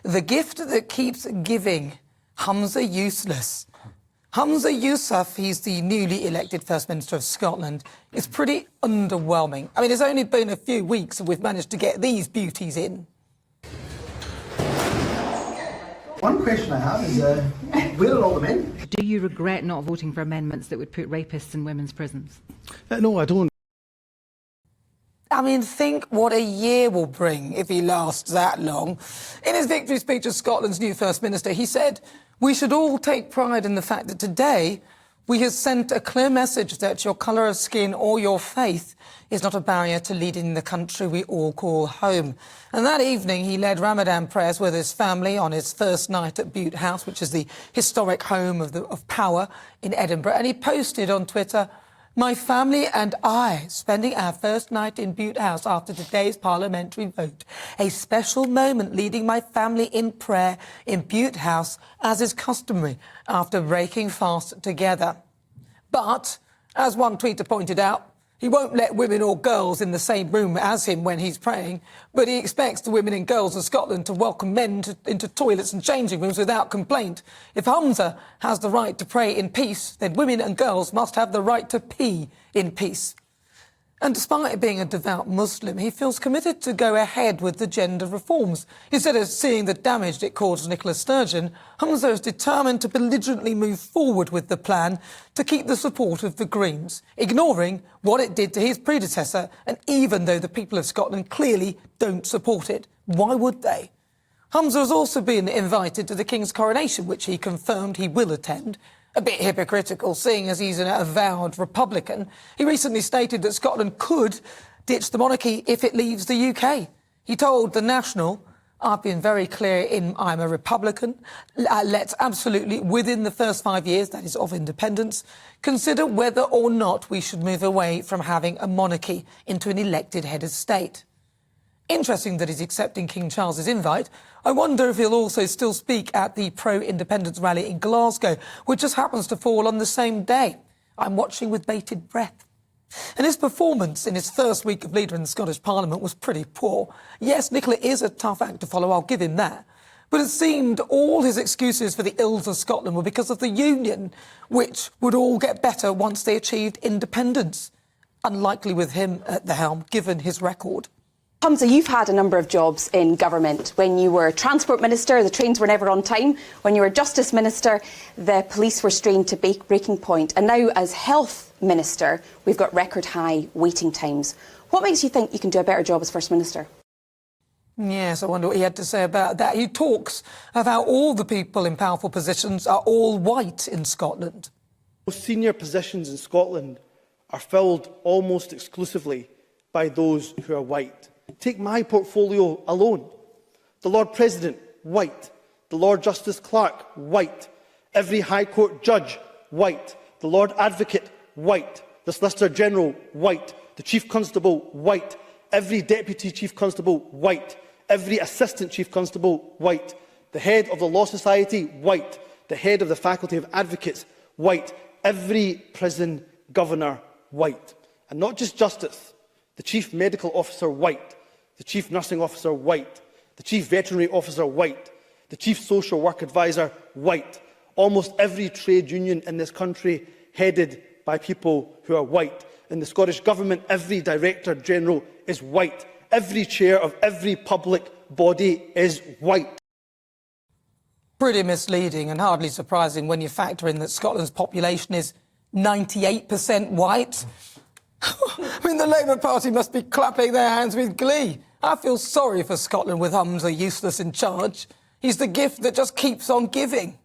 The gift that keeps giving, Humza Useless. Humza Yousaf, he's the newly elected First Minister of Scotland, is pretty underwhelming. I mean, it's only been a few weeks and we've managed to get these beauties in. One question I have is, where are all the men? Do you regret not voting for amendments that would put rapists in women's prisons? No, I don't. I mean, think what a year will bring if he lasts that long. In his victory speech as Scotland's new First Minister, he said, "We should all take pride in the fact that today we have sent a clear message that your colour of skin or your faith is not a barrier to leading the country we all call home." And that evening, he led Ramadan prayers with his family on his first night at Bute House, which is the historic home of power in Edinburgh. And he posted on Twitter, "My family and I spending our first night in Bute House after today's parliamentary vote. A special moment leading my family in prayer in Bute House, as is customary, after breaking fast together." But, as one tweeter pointed out, he won't let women or girls in the same room as him when he's praying, but he expects the women and girls of Scotland to welcome men into toilets and changing rooms without complaint. If Humza has the right to pray in peace, then women and girls must have the right to pee in peace. And despite being a devout Muslim, he feels committed to go ahead with the gender reforms. Instead of seeing the damage it caused Nicola Sturgeon, Humza is determined to belligerently move forward with the plan to keep the support of the Greens, ignoring what it did to his predecessor, and even though the people of Scotland clearly don't support it. Why would they? Humza has also been invited to the King's coronation, which he confirmed he will attend. A bit hypocritical, seeing as he's an avowed Republican. He recently stated that Scotland could ditch the monarchy if it leaves the UK. He told The National, "I've been very clear I'm a Republican. Let's absolutely, within the first 5 years, that is of independence, consider whether or not we should move away from having a monarchy into an elected head of state." Interesting that he's accepting King Charles's invite. I wonder if he'll also still speak at the pro-independence rally in Glasgow, which just happens to fall on the same day. I'm watching with bated breath. And his performance in his first week of leader in the Scottish Parliament was pretty poor. Yes, Nicola is a tough act to follow, I'll give him that. But it seemed all his excuses for the ills of Scotland were because of the Union, which would all get better once they achieved independence. Unlikely with him at the helm, given his record. Humza, you've had a number of jobs in government. When you were Transport Minister, the trains were never on time. When you were Justice Minister, the police were strained to breaking point. And now, as Health Minister, we've got record high waiting times. What makes you think you can do a better job as First Minister? Yes, I wonder what he had to say about that. He talks of how all the people in powerful positions are all white in Scotland. Most senior positions in Scotland are filled almost exclusively by those who are white. Take my portfolio alone. The Lord President, white. The Lord Justice Clerk, white. Every High Court judge, white. The Lord Advocate, white. The Solicitor General, white. The Chief Constable, white. Every Deputy Chief Constable, white. Every Assistant Chief Constable, white. The Head of the Law Society, white. The Head of the Faculty of Advocates, white. Every Prison Governor, white. And not just Justice. The Chief Medical Officer, white. The Chief Nursing Officer, white. The Chief Veterinary Officer, white. The Chief Social Work Advisor, white. Almost every trade union in this country headed by people who are white. In the Scottish Government, every Director General is white. Every chair of every public body is white. Pretty misleading and hardly surprising when you factor in that Scotland's population is 98% white. I mean, the Labour Party must be clapping their hands with glee. I feel sorry for Scotland with Humza Useless in charge. He's the gift that just keeps on giving.